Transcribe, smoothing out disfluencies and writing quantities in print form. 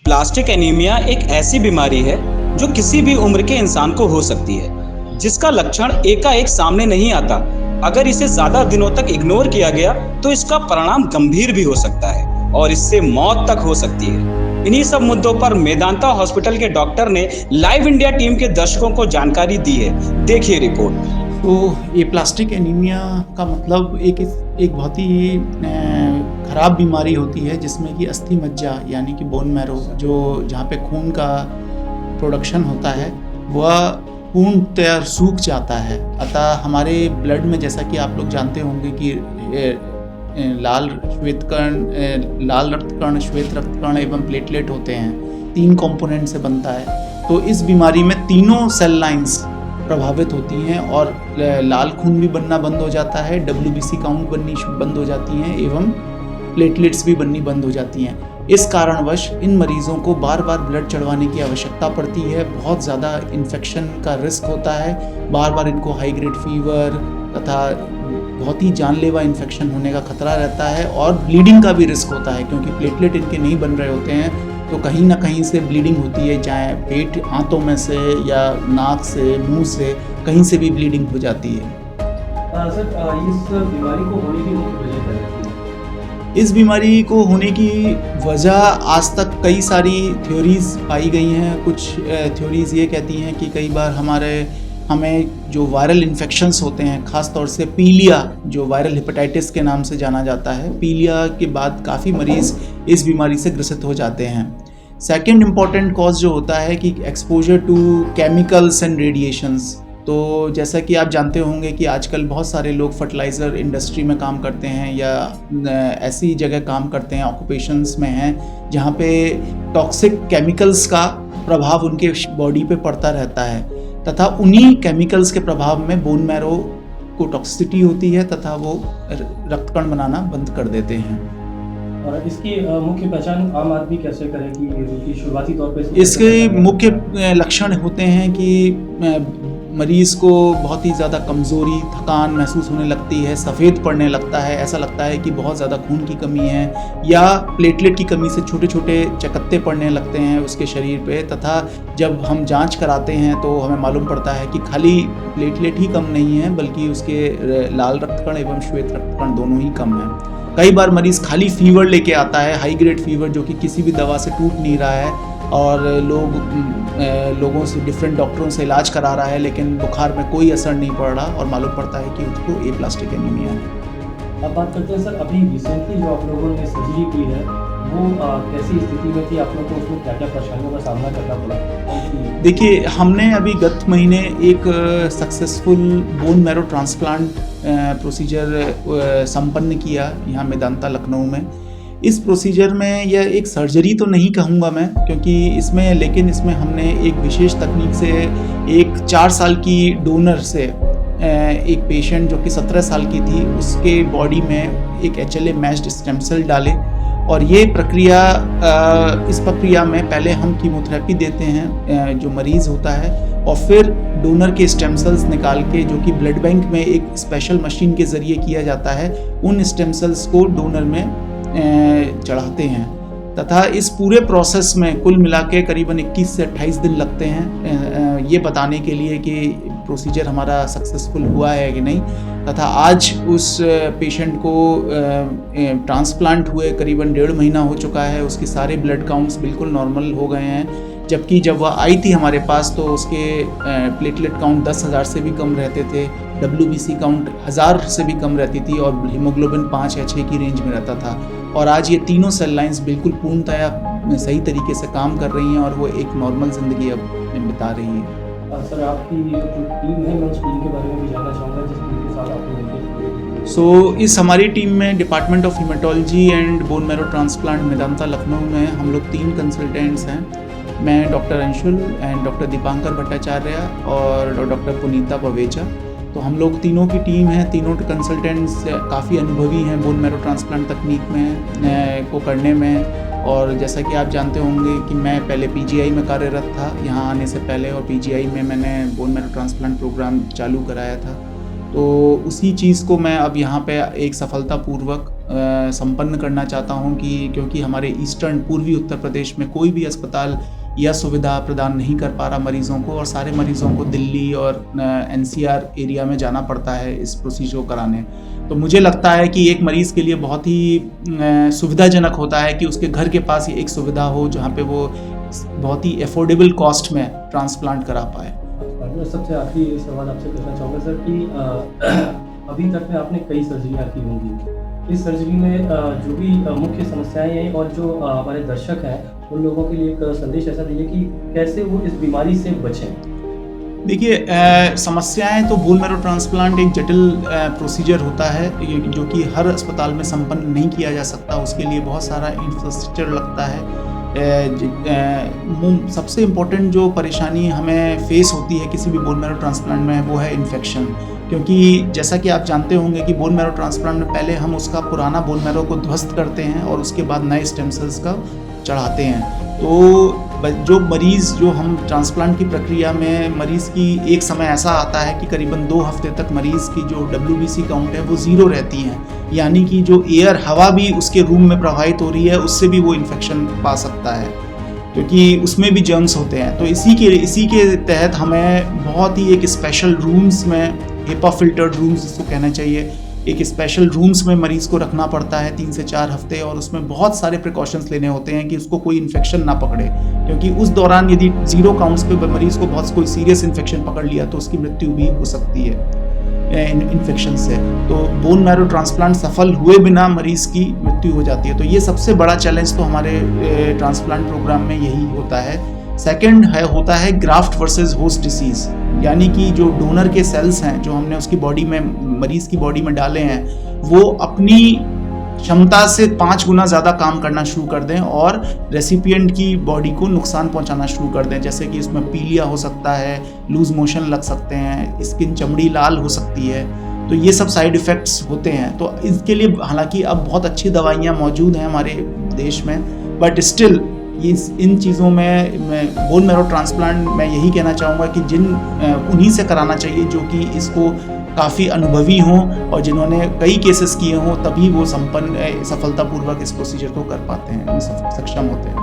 Plastic anaemia एक ऐसी बीमारी है जो किसी भी उम्र के इंसान को हो सकती है, जिसका लक्षण एकाएक सामने नहीं आता। अगर इसे ज्यादा दिनों तक इग्नोर किया गया तो इसका परिणाम गंभीर भी हो सकता है और इससे मौत तक हो सकती है। इन्हीं सब मुद्दों पर मेदांता हॉस्पिटल के डॉक्टर ने लाइव इंडिया टीम के दर्शकों को जानकारी दी है। देखिए रिपोर्ट। तो ये प्लास्टिक एनीमिया का मतलब एक बहुत ही ख़राब बीमारी होती है जिसमें कि अस्थि मज्जा यानी कि बोन मैरो जो जहाँ पे खून का प्रोडक्शन होता है वह पूर्णतः सूख जाता है। अतः हमारे ब्लड में, जैसा कि आप लोग जानते होंगे कि लाल रक्तकण, श्वेत रक्तकण एवं प्लेटलेट होते हैं, 3 कंपोनेंट से बनता है। तो इस बीमारी में तीनों सेल लाइंस प्रभावित होती हैं और लाल खून भी बनना बंद हो जाता है, WBC काउंट बननी बंद हो जाती हैं एवं प्लेटलेट्स भी बननी बंद हो जाती हैं। इस कारणवश इन मरीज़ों को बार बार ब्लड चढ़वाने की आवश्यकता पड़ती है। बहुत ज़्यादा इन्फेक्शन का रिस्क होता है, बार बार इनको हाई ग्रेड फीवर तथा बहुत ही जानलेवा इन्फेक्शन होने का खतरा रहता है और ब्लीडिंग का भी रिस्क होता है, क्योंकि प्लेटलेट इनके नहीं बन रहे होते हैं तो कहीं ना कहीं से ब्लीडिंग होती है, चाहे पेट आंतों में से या नाक से, मुंह से, कहीं से भी ब्लीडिंग हो जाती है। सर, इस बीमारी को होने की मुख्य वजह क्या है? इस बीमारी को होने की वजह आज तक कई सारी थ्योरीज पाई गई हैं। कुछ थ्योरीज ये कहती हैं कि कई बार हमें जो वायरल इन्फेक्शंस होते हैं, ख़ास तौर से पीलिया, जो वायरल हेपेटाइटिस के नाम से जाना जाता है, पीलिया के बाद काफ़ी मरीज़ इस बीमारी से ग्रसित हो जाते हैं। सेकंड इम्पॉर्टेंट कॉज जो होता है कि exposure to chemicals and radiations. तो जैसा कि आप जानते होंगे कि आजकल बहुत सारे लोग फर्टिलाइज़र इंडस्ट्री में काम करते हैं या ऐसी जगह काम करते हैं, ऑक्यूपेशंस में हैं जहाँ पे टॉक्सिक केमिकल्स का प्रभाव उनके बॉडी पे पड़ता रहता है, तथा उन्हीं केमिकल्स के प्रभाव में बोन मैरो को टॉक्सिसिटी होती है तथा वो रक्तकण बनाना बंद कर देते हैं। और इसकी मुख्य पहचान आम आदमी कैसे करे कि शुरुआती तौर पे इसके मुख्य लक्षण होते हैं कि मरीज़ को बहुत ही ज़्यादा कमज़ोरी, थकान महसूस होने लगती है, सफ़ेद पड़ने लगता है, ऐसा लगता है कि बहुत ज़्यादा खून की कमी है, या प्लेटलेट की कमी से छोटे छोटे चकत्ते पड़ने लगते हैं उसके शरीर पे। तथा जब हम जांच कराते हैं तो हमें मालूम पड़ता है कि खाली प्लेटलेट ही कम नहीं है, बल्कि उसके लाल रक्तकण एवं श्वेत रक्तकण दोनों ही कम हैं। कई बार मरीज़ खाली फीवर लेके आता है, हाई ग्रेड फीवर, जो कि किसी भी दवा से टूट नहीं रहा है और लोगों से, डिफरेंट डॉक्टरों से इलाज करा रहा है, लेकिन बुखार में कोई असर नहीं पड़ रहा और मालूम पड़ता है कि उसको एप्लास्टिक एनीमिया है। अब बात करते हैं सर, अभी रिसेंटली जो आप लोगों ने सर्जरी की है वो कैसी स्थिति में थी? आप लोगों को उसमें क्या क्या परेशानियों का सामना करना पड़ा? देखिए, हमने अभी गत महीने एक successful bone marrow transplant procedure संपन्न किया यहाँ मेदांता लखनऊ में। इस प्रोसीजर में यह एक सर्जरी तो नहीं कहूँगा मैं, क्योंकि लेकिन इसमें हमने एक विशेष तकनीक से एक 4 साल की डोनर से एक पेशेंट जो कि 17 साल की थी, उसके बॉडी में एक HLA मैच्ड स्टेम सेल डाले। और ये प्रक्रिया, इस प्रक्रिया में पहले हम कीमोथेरेपी देते हैं जो मरीज़ होता है, और फिर डोनर के स्टेम सेल्स निकाल के, जो कि ब्लड बैंक में एक स्पेशल मशीन के ज़रिए किया जाता है, उन स्टेम सेल्स को डोनर में चढ़ाते हैं। तथा इस पूरे प्रोसेस में कुल मिला के करीबन 21 से 28 दिन लगते हैं ये बताने के लिए कि प्रोसीजर हमारा सक्सेसफुल हुआ है कि नहीं। तथा आज उस पेशेंट को ट्रांसप्लांट हुए करीबन 1.5 महीना हो चुका है, उसके सारे ब्लड काउंट्स बिल्कुल नॉर्मल हो गए हैं। जबकि जब वह आई थी हमारे पास तो उसके प्लेटलेट काउंट 10,000 से भी कम रहते थे, WBC काउंट 1000 से भी कम रहती थी और हीमोग्लोबिन 5 या 6 की रेंज में रहता था। और आज ये तीनों सेल लाइंस बिल्कुल पूर्णतः सही तरीके से काम कर रही हैं और वो एक नॉर्मल ज़िंदगी अब बिता रही है। सर, आपकी जो टीम है, मैं उस टीम के बारे में भी जानना चाहूँगा जिस टीम के साथ आपने इस हमारी टीम में department of haematology and bone marrow transplant Medanta Lucknow में हम लोग 3 कंसल्टेंट्स हैं। मैं doctor Anshul and doctor Dipankar Bhattacharya और डॉक्टर पुनीता पवेचा। तो हम लोग तीनों की टीम है, तीनों कंसल्टेंट्स काफ़ी अनुभवी हैं बोन मैरो ट्रांसप्लांट तकनीक में को करने में। और जैसा कि आप जानते होंगे कि मैं पहले PGI में कार्यरत था यहाँ आने से पहले, और PGI में मैंने बोन मैरो ट्रांसप्लांट प्रोग्राम चालू कराया था। तो उसी चीज़ को मैं अब यहाँ पे एक सफलतापूर्वक संपन्न करना चाहता हूं कि क्योंकि हमारे ईस्टर्न पूर्वी उत्तर प्रदेश में कोई भी अस्पताल यह सुविधा प्रदान नहीं कर पा रहा मरीज़ों को, और सारे मरीज़ों को दिल्ली और NCR एरिया में जाना पड़ता है इस प्रोसीजर को कराने। तो मुझे लगता है कि एक मरीज़ के लिए बहुत ही सुविधाजनक होता है कि उसके घर के पास ही एक सुविधा हो जहाँ पे वो बहुत ही अफोर्डेबल कॉस्ट में ट्रांसप्लांट करा पाए। सबसे आखिरी सवाल आपसे पूछना चाहूँगा सर कि अभी तक में आपने कई सर्जरियाँ की होंगी, इस सर्जरी में जो भी मुख्य समस्याएं हैं और जो हमारे दर्शक हैं उन लोगों के लिए एक संदेश ऐसा दीजिए कि कैसे वो इस बीमारी से बचें। देखिए, समस्याएं तो बोन मैरो ट्रांसप्लांट एक जटिल प्रोसीजर होता है जो कि हर अस्पताल में संपन्न नहीं किया जा सकता, उसके लिए बहुत सारा इंफ्रास्ट्रक्चर लगता है। सबसे इम्पोर्टेंट जो परेशानी हमें फेस होती है किसी भी बोन मैरो ट्रांसप्लांट में वो है इन्फेक्शन, क्योंकि जैसा कि आप जानते होंगे कि बोन मैरो ट्रांसप्लांट में पहले हम उसका पुराना बोन मैरो को ध्वस्त करते हैं और उसके बाद नए स्टेम सेल्स का चढ़ाते हैं। तो जो मरीज़ जो हम ट्रांसप्लांट की प्रक्रिया में मरीज़ की एक समय ऐसा आता है कि करीबन 2 हफ्ते तक मरीज़ की जो WBC काउंट है वो ज़ीरो रहती हैं, यानी कि जो एयर हवा भी उसके रूम में प्रवाहित हो रही है उससे भी वो इन्फेक्शन पा सकता है, क्योंकि उसमें भी जर्म्स होते हैं। तो इसी के तहत हमें बहुत ही एक स्पेशल रूम्स में, HEPA फिल्टर्ड रूम्स जिसको कहना चाहिए, एक स्पेशल रूम्स में मरीज़ को रखना पड़ता है 3 से 4 हफ्ते, और उसमें बहुत सारे प्रिकॉशंस लेने होते हैं कि उसको कोई इन्फेक्शन ना पकड़े, क्योंकि उस दौरान यदि 0 काउंट्स पे मरीज़ को बहुत कोई सीरियस इन्फेक्शन पकड़ लिया तो उसकी मृत्यु भी हो सकती है इन्फेक्शन से। तो बोन मैरो ट्रांसप्लांट सफल हुए बिना मरीज़ की मृत्यु हो जाती है। तो ये सबसे बड़ा चैलेंज तो हमारे ट्रांसप्लांट प्रोग्राम में यही होता है। सेकंड होता है ग्राफ्ट वर्सेस होस्ट डिसीज़, यानी कि जो डोनर के सेल्स हैं जो हमने उसकी बॉडी में, मरीज़ की बॉडी में डाले हैं, वो अपनी क्षमता से 5 गुना ज़्यादा काम करना शुरू कर दें और रेसिपिएंट की बॉडी को नुकसान पहुंचाना शुरू कर दें, जैसे कि इसमें पीलिया हो सकता है, लूज मोशन लग सकते हैं, स्किन चमड़ी लाल हो सकती है। तो ये सब साइड इफ़ेक्ट्स होते हैं। तो इसके लिए हालांकि अब बहुत अच्छी दवाइयाँ मौजूद हैं हमारे देश में, बट स्टिल इन चीज़ों में बोन मैरो ट्रांसप्लांट मैं यही कहना चाहूँगा कि उन्हीं से कराना चाहिए जो कि इसको काफ़ी अनुभवी हों और जिन्होंने कई केसेस किए हों, तभी वो सफलतापूर्वक इस प्रोसीजर को कर पाते हैं, सक्षम होते हैं।